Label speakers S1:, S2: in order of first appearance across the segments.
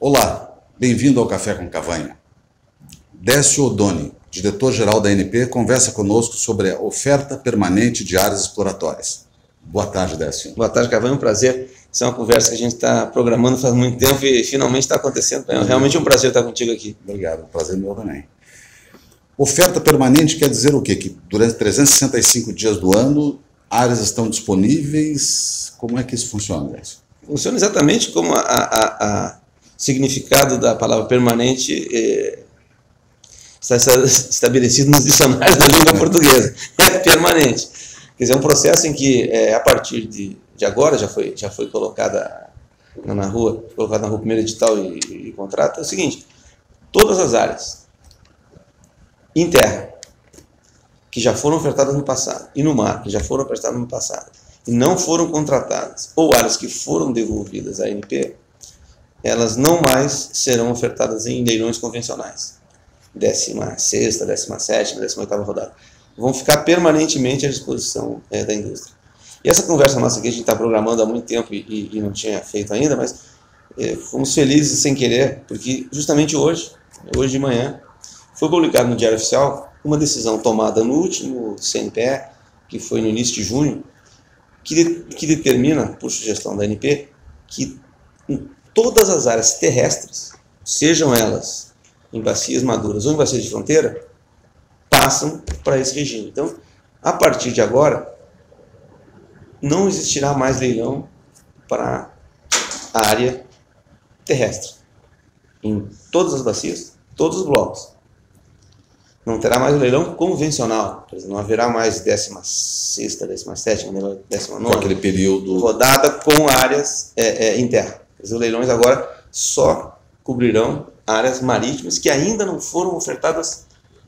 S1: Olá, bem-vindo ao Café com Cavanha. Décio Odoni, diretor-geral da ANP, conversa conosco sobre a oferta permanente de áreas exploratórias. Boa tarde, Décio.
S2: Boa tarde, Cavanha, é um prazer. Essa é uma conversa que a gente está programando faz muito tempo e finalmente está acontecendo. É realmente um prazer estar contigo aqui.
S1: Obrigado, prazer meu também. Oferta permanente quer dizer o quê? Que durante 365 dias do ano, áreas estão disponíveis? Como é que isso funciona, Décio?
S2: Funciona exatamente como o significado da palavra permanente está estabelecido nos dicionários da língua portuguesa. É permanente. Quer dizer, é um processo em que, a partir de agora, já foi colocada na rua o primeiro edital e contrato, é o seguinte: todas as áreas em terra que já foram ofertadas no passado e no mar que já foram ofertadas no passado e não foram contratadas, ou áreas que foram devolvidas à ANP, elas não mais serão ofertadas em leilões convencionais. 16ª, 17ª, 18ª rodada. Vão ficar permanentemente à disposição da indústria. E essa conversa nossa aqui a gente está programando há muito tempo e não tinha feito ainda, mas fomos felizes sem querer, porque justamente hoje de manhã, foi publicado no Diário Oficial uma decisão tomada no último CNPE, que foi no início de junho, que determina, por sugestão da ANP, que em todas as áreas terrestres, sejam elas em bacias maduras ou em bacias de fronteira, passam para esse regime. Então, a partir de agora, não existirá mais leilão para a área terrestre. Em todas as bacias, todos os blocos. Não terá mais o leilão convencional, não haverá mais 16ª, 17ª, 19ª,
S1: com aquele período
S2: rodada com áreas em terra. Os leilões agora só cobrirão áreas marítimas que ainda não foram ofertadas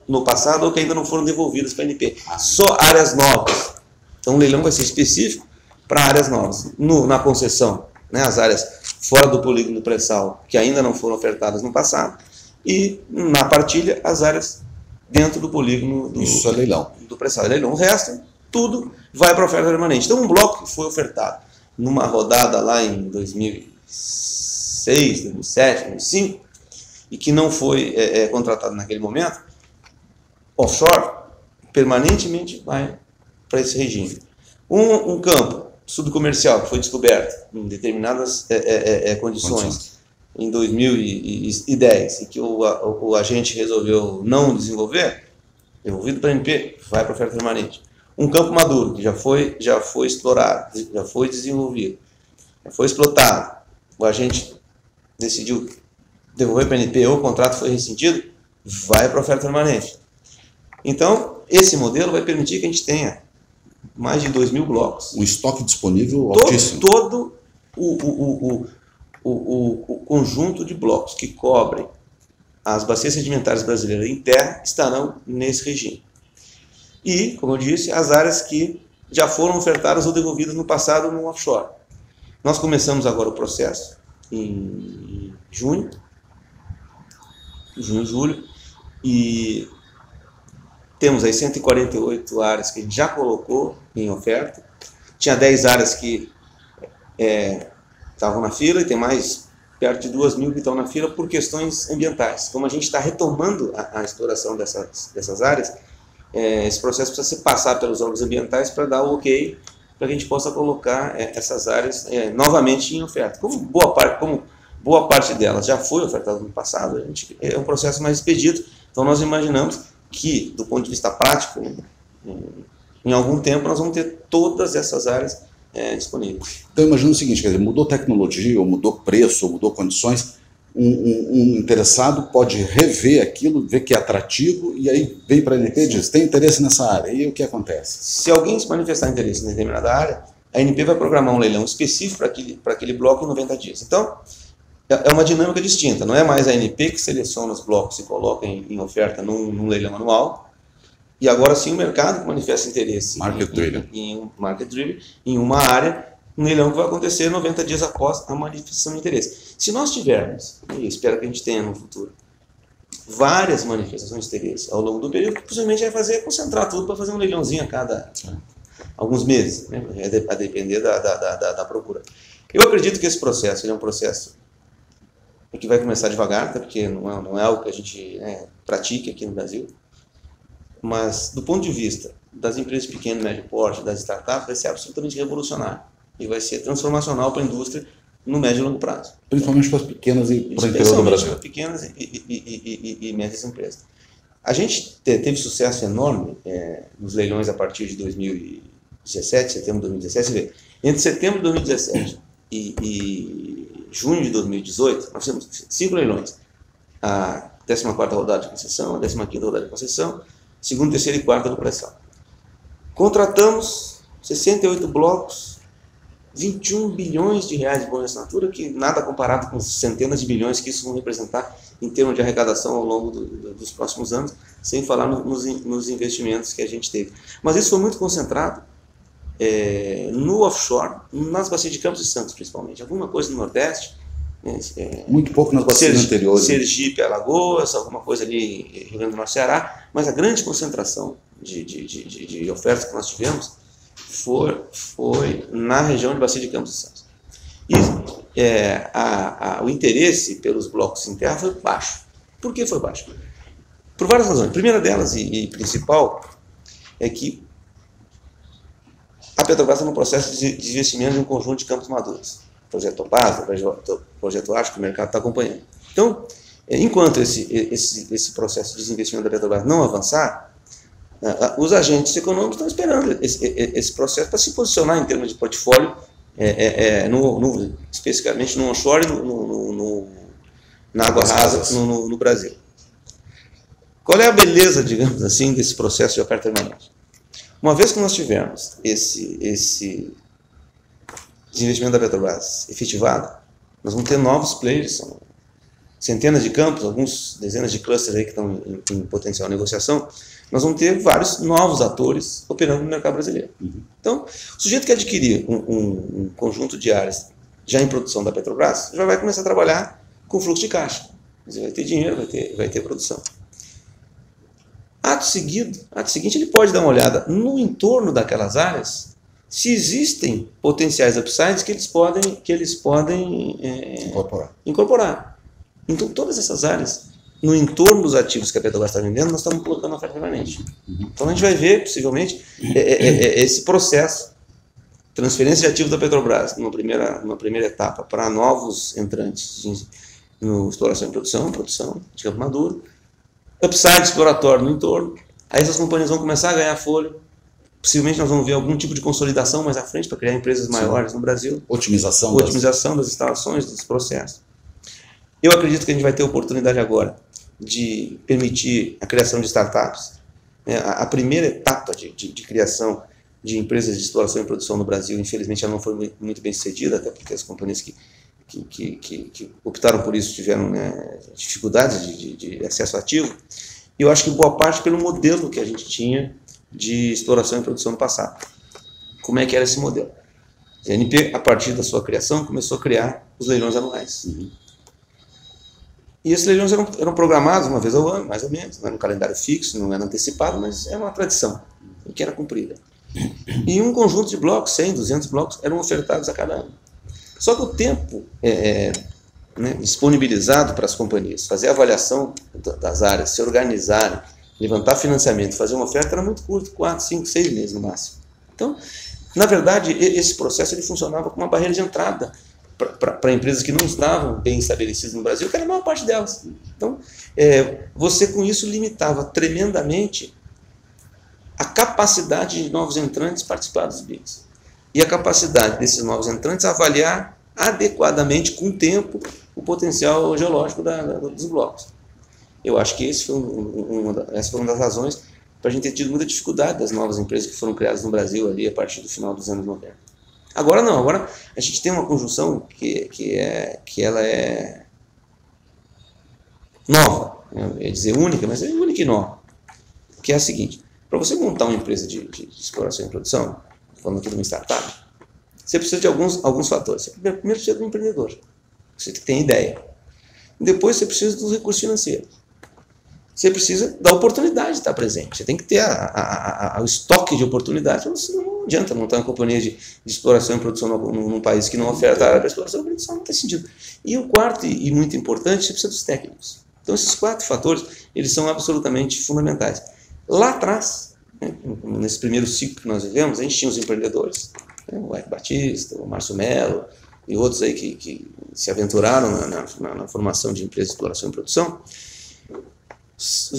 S2: no passado ou que ainda não foram devolvidas para a ANP. Só áreas novas. Então o leilão vai ser específico para áreas novas. Na concessão, as áreas fora do polígono do pré-sal que ainda não foram ofertadas no passado, e na partilha as áreas dentro do polígono
S1: isso é leilão.
S2: Do pré-sal. É leilão. O resto, tudo vai para a oferta permanente. Então um bloco que foi ofertado numa rodada lá em 2006, 2007, 2005, e que não foi contratado naquele momento, offshore, permanentemente vai para esse regime. Um campo subcomercial que foi descoberto em determinadas condições em 2010 e que o agente resolveu não desenvolver, devolvido para a ANP, vai para a oferta permanente. Um campo maduro que já foi explorado, já foi desenvolvido, já foi explotado, o agente decidiu devolver para a ANP ou o contrato foi rescindido, vai para a oferta permanente. Então, esse modelo vai permitir que a gente tenha mais de 2.000 blocos.
S1: Um estoque disponível altíssimo.
S2: Todo o conjunto de blocos que cobrem as bacias sedimentares brasileiras em terra estarão nesse regime. E, como eu disse, as áreas que já foram ofertadas ou devolvidas no passado no offshore. Nós começamos agora o processo em junho, julho, e temos aí 148 áreas que a gente já colocou em oferta. Tinha 10 áreas que estavam na fila e tem mais perto de 2.000 que estão na fila por questões ambientais. Como a gente está retomando a exploração dessas áreas, esse processo precisa se passar pelos órgãos ambientais para dar o ok para que a gente possa colocar essas áreas novamente em oferta. Como boa parte delas já foi ofertada no passado, é um processo mais expedito. Então nós imaginamos que, do ponto de vista prático, em algum tempo nós vamos ter todas essas áreas disponíveis.
S1: Então imagina o seguinte, quer dizer, mudou tecnologia, ou mudou preço, ou mudou condições, um interessado pode rever aquilo, ver que é atrativo, e aí vem para a ANP e diz, tem interesse nessa área, e aí o que acontece?
S2: Se alguém se manifestar interesse em determinada área, a ANP vai programar um leilão específico para aquele bloco em 90 dias. Então, é uma dinâmica distinta, não é mais a ANP que seleciona os blocos e coloca em oferta num leilão anual, e agora sim o mercado que manifesta interesse em market driven, em uma área, um leilão que vai acontecer 90 dias após a manifestação de interesse. Se nós tivermos, e espero que a gente tenha no futuro, várias manifestações de interesse ao longo do período, que possivelmente vai concentrar tudo para fazer um leilãozinho a cada alguns meses, né? A depender da procura. Eu acredito que esse processo é um processo e que vai começar devagar, até porque não é algo que a gente pratique aqui no Brasil. Mas, do ponto de vista das empresas pequenas, médio porte, das startups, vai ser absolutamente revolucionário e vai ser transformacional para a indústria no médio e longo prazo.
S1: Principalmente para as pequenas e para o interior do Brasil.
S2: Para pequenas e médias empresas. A gente teve sucesso enorme nos leilões a partir de 2017, setembro de 2017. Entre setembro de 2017 e junho de 2018, nós temos 5 leilões. A 14ª rodada de concessão, a 15ª rodada de concessão, 2ª, 3ª e 4ª do pré-sal. Contratamos 68 blocos, 21 bilhões de reais de boa assinatura, que nada comparado com centenas de bilhões que isso vão representar em termos de arrecadação ao longo dos próximos anos, sem falar nos investimentos que a gente teve. Mas isso foi muito concentrado no offshore, nas bacias de Campos e Santos, principalmente. Alguma coisa no Nordeste.
S1: Muito pouco nas bacias anteriores.
S2: Sergipe, Alagoas, alguma coisa ali Rio Grande do Norte, Ceará, mas a grande concentração de ofertas que nós tivemos foi na região de bacia de Campos e Santos. E o interesse pelos blocos em terra foi baixo. Por que foi baixo? Por várias razões. A primeira delas, e principal, é que a Petrobras está no processo de investimento em um conjunto de campos maduros. Projeto Topaz, projeto Ártico, que o mercado está acompanhando. Então, enquanto esse processo de desinvestimento da Petrobras não avançar, os agentes econômicos estão esperando esse processo para se posicionar em termos de portfólio, especificamente no onshore e na água rasa no Brasil. Qual é a beleza, digamos assim, desse processo de oferta permanente? Uma vez que nós tivermos esse desinvestimento da Petrobras efetivado, nós vamos ter novos players, são centenas de campos, alguns dezenas de clusters aí que estão em potencial negociação. Nós vamos ter vários novos atores operando no mercado brasileiro. Então, o sujeito que adquirir um conjunto de áreas já em produção da Petrobras já vai começar a trabalhar com fluxo de caixa. Quer dizer, vai ter dinheiro, vai ter produção. Ato seguinte, ele pode dar uma olhada no entorno daquelas áreas, se existem potenciais upsides que eles podem incorporar. Então, todas essas áreas, no entorno dos ativos que a Petrobras está vendendo, nós estamos colocando oferta permanente. Então, a gente vai ver, possivelmente, esse processo, transferência de ativos da Petrobras, numa primeira etapa, para novos entrantes no exploração e produção de campo maduro, upside exploratório no entorno, aí essas companhias vão começar a ganhar fôlego. Possivelmente nós vamos ver algum tipo de consolidação mais à frente para criar empresas maiores no Brasil. Otimização das instalações, dos processos. Eu acredito que a gente vai ter oportunidade agora de permitir a criação de startups. A primeira etapa de criação de empresas de exploração e produção no Brasil, infelizmente, ela não foi muito bem sucedida, até porque as companhias que optaram por isso tiveram dificuldades de acesso ativo. E eu acho que boa parte pelo modelo que a gente tinha de exploração e produção no passado. Como é que era esse modelo? A ANP, a partir da sua criação, começou a criar os leilões anuais. E esses leilões eram programados uma vez ao ano, mais ou menos. Não era um calendário fixo, não era antecipado, mas era uma tradição, que era cumprida. E um conjunto de blocos, 100, 200 blocos, eram ofertados a cada ano. Só que o tempo disponibilizado para as companhias fazer a avaliação das áreas, se organizarem, levantar financiamento, fazer uma oferta era muito curto, 4, 5, 6 meses no máximo. Então, na verdade, esse processo ele funcionava como uma barreira de entrada para empresas que não estavam bem estabelecidas no Brasil, que era a maior parte delas. Então, você com isso limitava tremendamente a capacidade de novos entrantes participar dos bids. E a capacidade desses novos entrantes avaliar adequadamente, com o tempo, o potencial geológico dos blocos. Eu acho que essa foi uma das razões para a gente ter tido muita dificuldade das novas empresas que foram criadas no Brasil ali a partir do final dos anos 90. Agora não, agora a gente tem uma conjunção que ela é nova, eu ia dizer única, mas é única e nova, que é a seguinte: para você montar uma empresa de exploração e produção, falando aqui de uma startup, você precisa de alguns fatores. Você primeiro precisa de um empreendedor, você tem ideia. Depois você precisa dos recursos financeiros. você precisa da oportunidade de estar presente. Você tem que ter o estoque de oportunidades, senão não adianta montar uma companhia de exploração e produção num país que não oferta área para exploração e produção, não tem sentido. E o quarto, e muito importante, você precisa dos técnicos. Então, esses 4 fatores, eles são absolutamente fundamentais. Lá atrás, né, nesse primeiro ciclo que nós vivemos, a gente tinha os empreendedores, né, o Eike Batista, o Márcio Mello e outros aí que se aventuraram na formação de empresas de exploração e produção.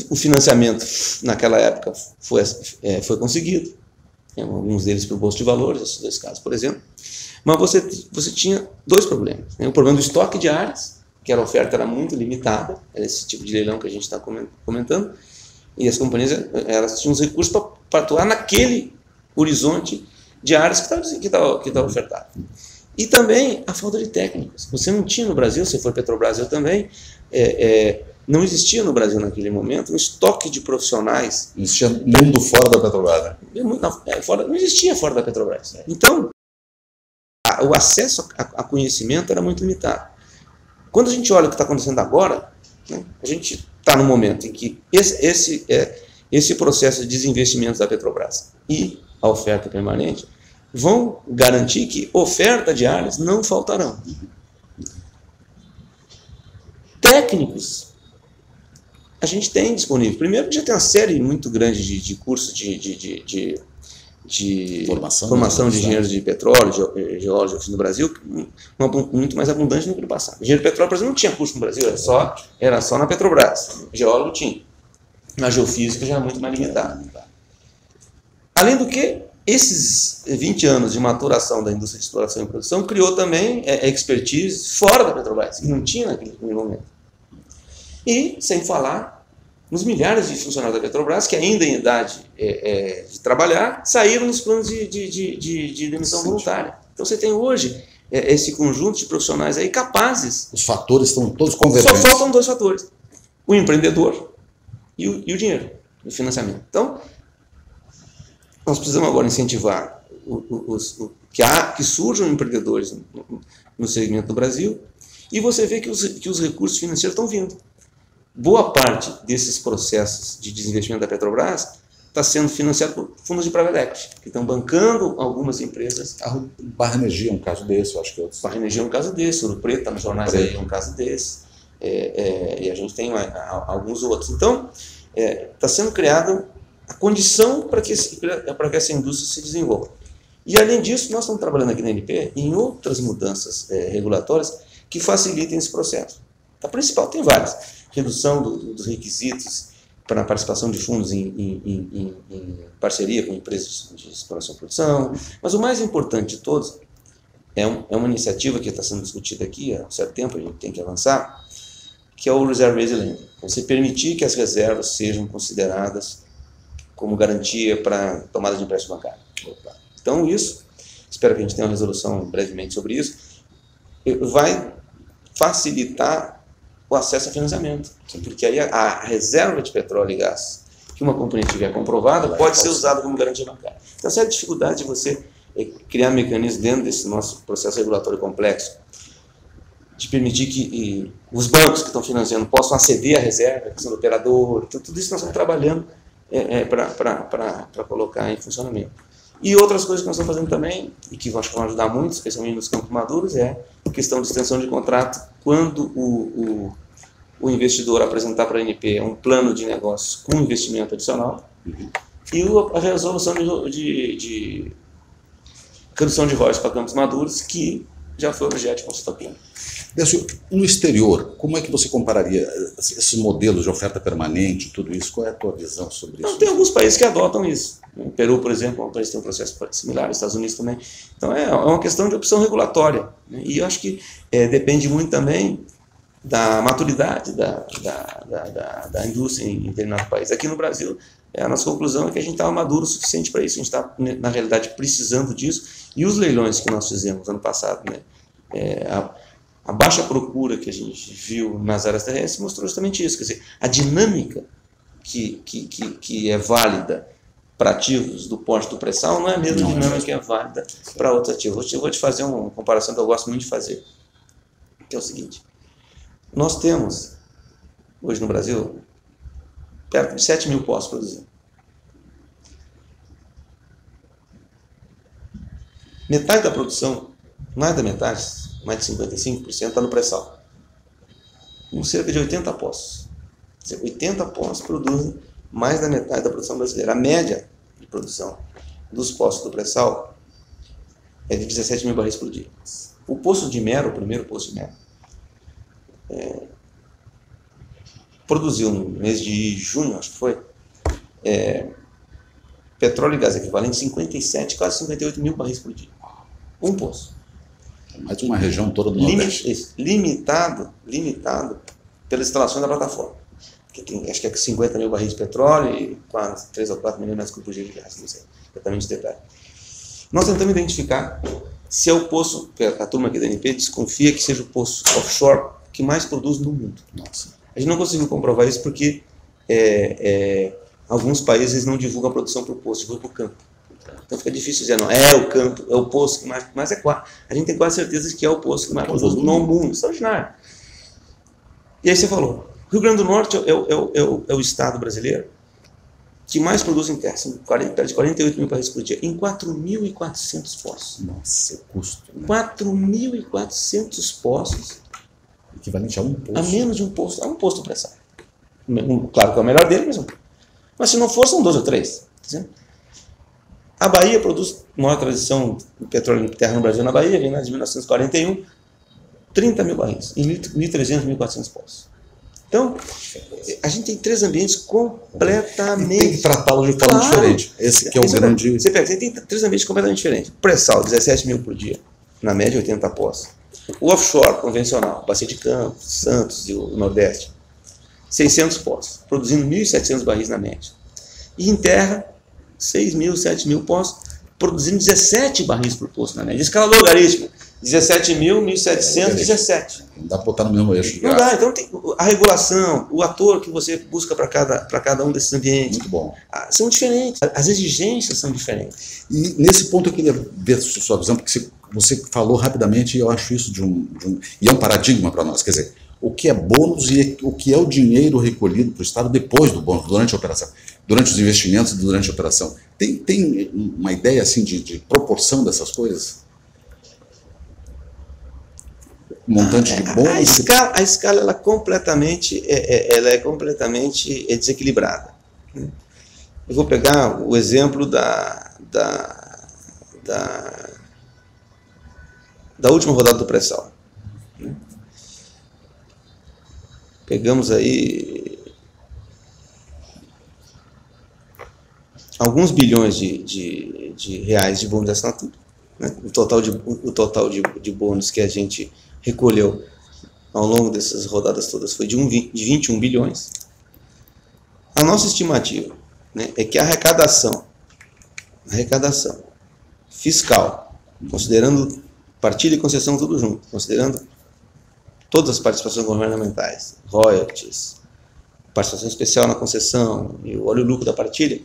S2: O financiamento, naquela época, foi conseguido, né, alguns deles pelo Bolsa de Valores, esses 2 casos, por exemplo, mas você tinha 2 problemas. Né, o problema do estoque de áreas, que a oferta era muito limitada, era esse tipo de leilão que a gente está comentando, e as companhias elas tinham os recursos para atuar naquele horizonte de áreas que estava ofertado. E também a falta de técnicos. Você não tinha no Brasil, se for Petrobras, eu também, não existia no Brasil naquele momento um estoque de profissionais.
S1: Existia mundo fora da Petrobras. Né?
S2: Não existia fora da Petrobras. Então, o acesso a conhecimento era muito limitado. Quando a gente olha o que está acontecendo agora, né, a gente está no momento em que esse processo de desinvestimento da Petrobras e a oferta permanente vão garantir que oferta de áreas não faltarão. Técnicos, a gente tem disponível. Primeiro, já tem uma série muito grande de cursos de formação de engenheiros de petróleo, geólogos no Brasil, muito mais abundante no que no passado. Engenheiro de petróleo, por exemplo, não tinha curso no Brasil, era só na Petrobras. Geólogo tinha. Na geofísica já é muito mais limitado. Além do que, esses 20 anos de maturação da indústria de exploração e produção criou também expertise fora da Petrobras, que não tinha naquele momento. E, sem falar nos milhares de funcionários da Petrobras que ainda em idade de trabalhar saíram nos planos de demissão voluntária. Então você tem hoje esse conjunto de profissionais aí capazes.
S1: Os fatores estão todos convergentes.
S2: Só faltam 2 fatores: o empreendedor e o dinheiro, o financiamento. Então, nós precisamos agora incentivar que surjam empreendedores no segmento do Brasil, e você vê que os recursos financeiros estão vindo. Boa parte desses processos de desinvestimento da Petrobras está sendo financiado por fundos de private equity, que estão bancando algumas empresas.
S1: A Barra Energia é um caso desse, eu acho que outros.
S2: Barra Energia é um caso desse, Ouro Preto está nos jornais aí, é um caso desse, e a gente tem alguns outros. Então, está sendo criada a condição para que essa indústria se desenvolva. E, além disso, nós estamos trabalhando aqui na ANP em outras mudanças regulatórias que facilitem esse processo. A principal tem várias. Redução dos requisitos para a participação de fundos em parceria com empresas de exploração e produção. Mas o mais importante de todos é uma iniciativa que está sendo discutida aqui há um certo tempo, a gente tem que avançar, que é o Reserve-Based Lending. Você permitir que as reservas sejam consideradas como garantia para tomada de empréstimo bancário. Então isso, espero que a gente tenha uma resolução brevemente sobre isso, vai facilitar o acesso a financiamento, porque aí a reserva de petróleo e gás que uma companhia tiver comprovada pode ser usada como garantia bancária. Então, essa é a dificuldade de você criar mecanismos dentro desse nosso processo regulatório complexo, de permitir que os bancos que estão financiando possam aceder à reserva, a questão do operador, tudo isso nós estamos trabalhando para colocar em funcionamento. E outras coisas que nós estamos fazendo também, e que eu acho que vão ajudar muito, especialmente nos campos maduros, é a questão de extensão de contrato, quando o investidor apresentar para a ANP um plano de negócios com investimento adicional, e a resolução de redução de royalties para campos maduros, que já foi objeto de consulta pública.
S1: No exterior, como é que você compararia esses modelos de oferta permanente, tudo isso? Qual é a tua visão sobre isso?
S2: Tem alguns países que adotam isso. O Peru, por exemplo, é um país que tem um processo similar, os Estados Unidos também. Então é uma questão de opção regulatória. E eu acho que depende muito também da maturidade da indústria em determinado país. Aqui no Brasil, a nossa conclusão é que a gente estava maduro o suficiente para isso. A gente está, na realidade, precisando disso. E os leilões que nós fizemos ano passado, a baixa procura que a gente viu nas áreas terrestres mostrou justamente isso. Quer dizer, a dinâmica que é válida para ativos do porte do pré-sal não é a mesma dinâmica que é válida para outros ativos. Eu vou te fazer uma comparação que eu gosto muito de fazer, que é o seguinte: nós temos, hoje no Brasil, perto de 7 mil postos produzindo. Metade da produção, mais da metade, mais de 55%, está no pré-sal. Com cerca de 80 postos. Quer dizer, 80 postos produzem mais da metade da produção brasileira. A média de produção dos postos do pré-sal é de 17 mil barris por dia. O poço de Mero, o primeiro poço de Mero, produziu no mês de junho, acho que foi, petróleo e gás equivalente 57, quase 58 mil barris por dia. Um poço.
S1: Mais uma região toda do Nordeste.
S2: Limitado pelas instalações da plataforma. Que tem, acho que é 50 mil barris de petróleo e quase 3 ou 4 milhões de cúbicos de gás, não sei exatamente esse detalhe. Nós tentamos identificar se é o poço, que a turma aqui da ANP desconfia que seja o poço offshore que mais produz no mundo.
S1: Nossa.
S2: A gente não conseguiu comprovar isso porque alguns países não divulgam a produção por poço, divulgam por campo. Então fica difícil dizer, não, é o campo, é o poço que mais, mas a gente tem quase certeza de que é o poço que mais produz no mundo, extraordinário. E aí você falou, Rio Grande do Norte é o estado brasileiro que mais produz em terra, perto de 48 mil barris por dia, em 4.400 poços.
S1: Nossa, o custo. Né?
S2: 4.400 poços.
S1: Equivalente a um poço.
S2: A menos de um poço, a um posto pressão. Claro que é o melhor dele, mas se não for, são 2 ou 3. A Bahia produz maior tradição de petróleo em terra no Brasil na Bahia, vem lá de 1941, 30 mil barris, em 1.300, 1.400 poços. Então, a gente tem 3 ambientes completamente...
S1: E tem que tratá-los de forma diferente. Esse que é o grande...
S2: Você pega, você tem 3 ambientes completamente diferentes. Pré-sal, 17 mil por dia, na média 80 postos. O offshore, convencional, Bacia de Campos, Santos e o Nordeste, 600 postos, produzindo 1.700 barris na média. E em terra, 6 mil, 7 mil postos, produzindo 17 barris por posto na média. Escala logarítmica, 17 mil, 1.700, 17.
S1: Não dá para botar no mesmo eixo.
S2: Não dá, então tem a regulação, o ator que você busca para cada um desses ambientes.
S1: Muito bom.
S2: São diferentes, as exigências são diferentes.
S1: E nesse ponto eu queria ver sua visão, porque você falou rapidamente e eu acho isso e é um paradigma para nós, quer dizer, o que é bônus e o que é o dinheiro recolhido para o Estado depois do bônus, durante a operação, durante os investimentos, durante a operação. Tem uma ideia assim de proporção dessas coisas? Montante de bônus?
S2: A escala ela é completamente desequilibrada. Eu vou pegar o exemplo da última rodada do pré-sal. Pegamos aí alguns bilhões de reais de bônus de assinatura. Né? O total de bônus que a gente recolheu ao longo dessas rodadas todas foi de 21 bilhões. A nossa estimativa, né, é que a arrecadação fiscal, considerando partilha e concessão tudo junto, considerando todas as participações governamentais, royalties, participação especial na concessão e o óleo lucro da partilha,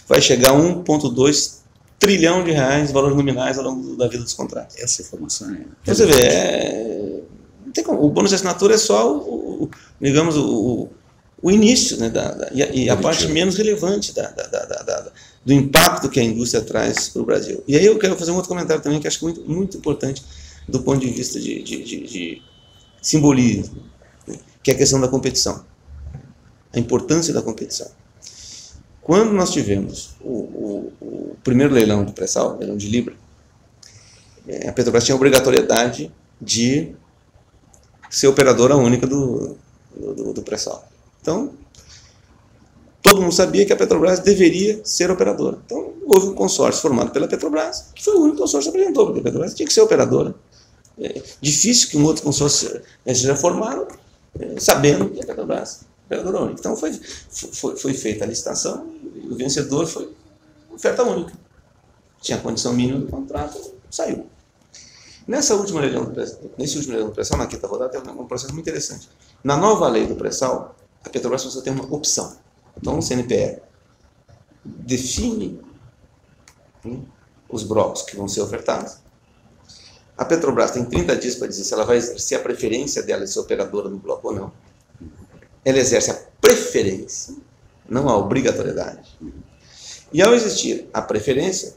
S2: vai chegar a 1,2 trilhão de reais, valores nominais ao longo da vida dos contratos.
S1: Essa informação é...
S2: Você vê, não tem como, o bônus de assinatura é só digamos, o início, né, e a parte menos relevante do impacto que a indústria traz para o Brasil. E aí eu quero fazer um outro comentário também que acho muito, muito importante do ponto de vista de simbolismo, né, que é a questão da competição, a importância da competição. Quando nós tivemos o primeiro leilão do pré-sal, leilão de Libra, a Petrobras tinha a obrigatoriedade de ser operadora única do pré-sal. Então, todo mundo sabia que a Petrobras deveria ser operadora. Então, houve um consórcio formado pela Petrobras, que foi o único consórcio que apresentou, porque a Petrobras tinha que ser operadora. É difícil que um outro consórcio seja formado sabendo que a Petrobras é operadora única. Então, foi feita a licitação e o vencedor foi oferta única. Tinha a condição mínima do contrato, saiu. Nesse último leilão do pré-sal, na quinta rodada, tem um processo muito interessante. Na nova lei do pré-sal, a Petrobras precisa ter uma opção. Então, o CNPE define, né, os blocos que vão ser ofertados. A Petrobras tem 30 dias para dizer se ela vai exercer a preferência dela de ser operadora no bloco ou não. Ela exerce a preferência não a obrigatoriedade. E ao existir a preferência,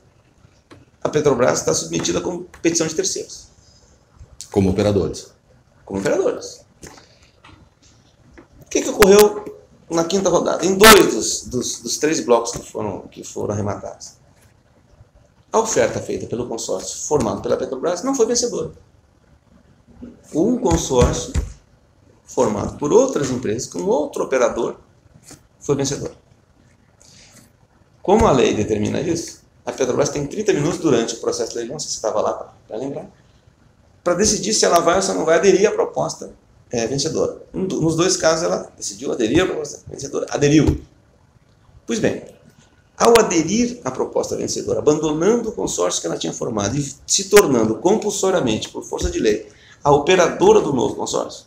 S2: a Petrobras está submetida à competição de terceiros.
S1: Como operadores.
S2: Como operadores. O que ocorreu na quinta rodada? Em 2 dos 3 blocos que foram arrematados. A oferta feita pelo consórcio formado pela Petrobras não foi vencedora. Um consórcio formado por outras empresas, com outro operador, foi vencedor. Como a lei determina isso, a Petrobras tem 30 minutos durante o processo de leilão, se você estava lá para lembrar, para decidir se ela vai ou se não vai aderir à proposta vencedora. Nos 2 casos ela decidiu aderir à proposta vencedora. Aderiu. Pois bem, ao aderir à proposta vencedora, abandonando o consórcio que ela tinha formado e se tornando compulsoriamente, por força de lei, a operadora do novo consórcio,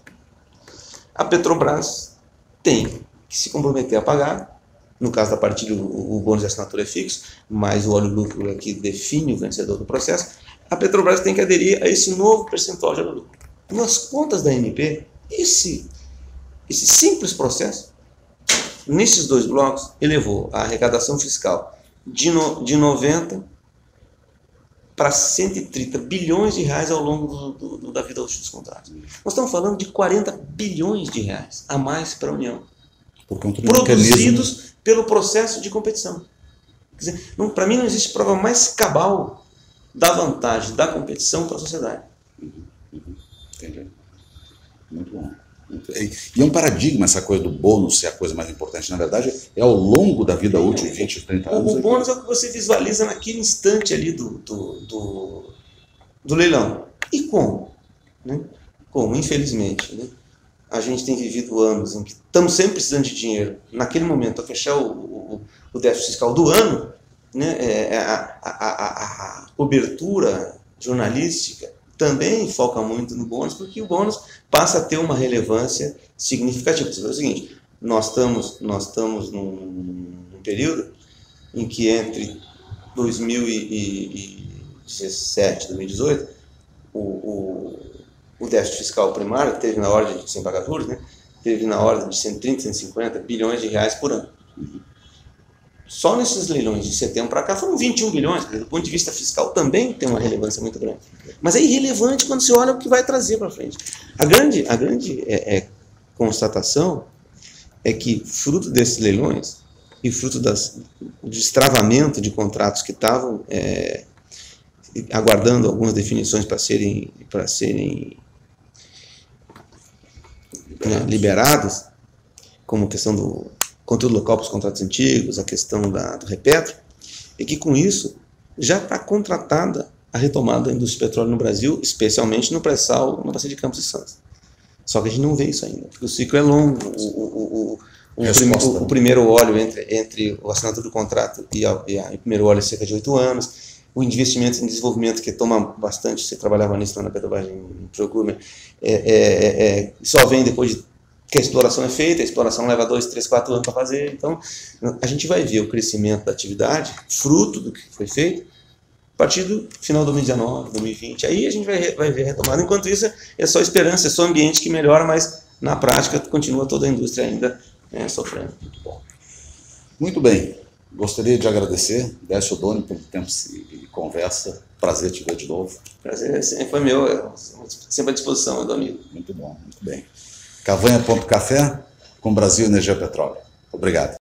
S2: a Petrobras tem que se comprometer a pagar. No caso da partilha, o bônus de assinatura é fixo, mas o óleo-lucro é que define o vencedor do processo. A Petrobras tem que aderir a esse novo percentual de óleo-lucro. Nas contas da ANP, esse simples processo, nesses 2 blocos, elevou a arrecadação fiscal de 90 para 130 bilhões de reais ao longo da vida útil dos contratos. Nós estamos falando de 40 bilhões de reais a mais para a União, produzidos pelo processo de competição. Quer dizer, para mim não existe prova mais cabal da vantagem da competição para a sociedade.
S1: Entendi. Muito bom. E é um paradigma essa coisa do bônus ser a coisa mais importante. Na verdade, é ao longo da vida útil, 20, 30 anos.
S2: O bônus é o que você visualiza naquele instante ali do leilão. E como? Né? Como, infelizmente, né? A gente tem vivido anos em que estamos sempre precisando de dinheiro. Naquele momento, a fechar o déficit fiscal do ano, né? A cobertura jornalística também foca muito no bônus, porque o bônus passa a ter uma relevância significativa. Você vê o seguinte, nós estamos num período em que entre 2017 e 2018, o déficit fiscal primário teve na ordem de, sem pagar juros, né, teve na ordem de 130, 150 bilhões de reais por ano. Só nesses leilões de setembro para cá foram 21 bilhões, do ponto de vista fiscal também tem uma relevância muito grande. Mas é irrelevante quando você olha o que vai trazer para frente. A grande constatação é que, fruto desses leilões e fruto do destravamento de contratos que estavam aguardando algumas definições para serem liberados, como a questão do conteúdo local para os contratos antigos, a questão do Repetro, e que com isso já está contratada a retomada da indústria de petróleo no Brasil, especialmente no pré-sal, na bacia de Campos e Santos. Só que a gente não vê isso ainda, porque o ciclo é longo. O primeiro óleo entre a assinatura do contrato e o primeiro óleo é cerca de 8 anos. O investimento em desenvolvimento, que toma bastante, você trabalhava nisso lá na Petrobras, em procurement, só vem depois que a exploração é feita, a exploração leva 2, 3, 4 anos para fazer. Então, a gente vai ver o crescimento da atividade, fruto do que foi feito, a partir do final de 2019, 2020. Aí a gente vai ver a retomada. Enquanto isso, é só esperança, é só ambiente que melhora, mas na prática continua toda a indústria ainda sofrendo. Muito bom.
S1: Muito bem. Gostaria de agradecer, Décio Oddone, pelo tempo de conversa. Prazer te ver de novo.
S2: Prazer sempre foi meu, sempre à disposição, meu amigo.
S1: Muito bom, muito bem. Cavanha.café com Brasil Energia Petróleo. Obrigado.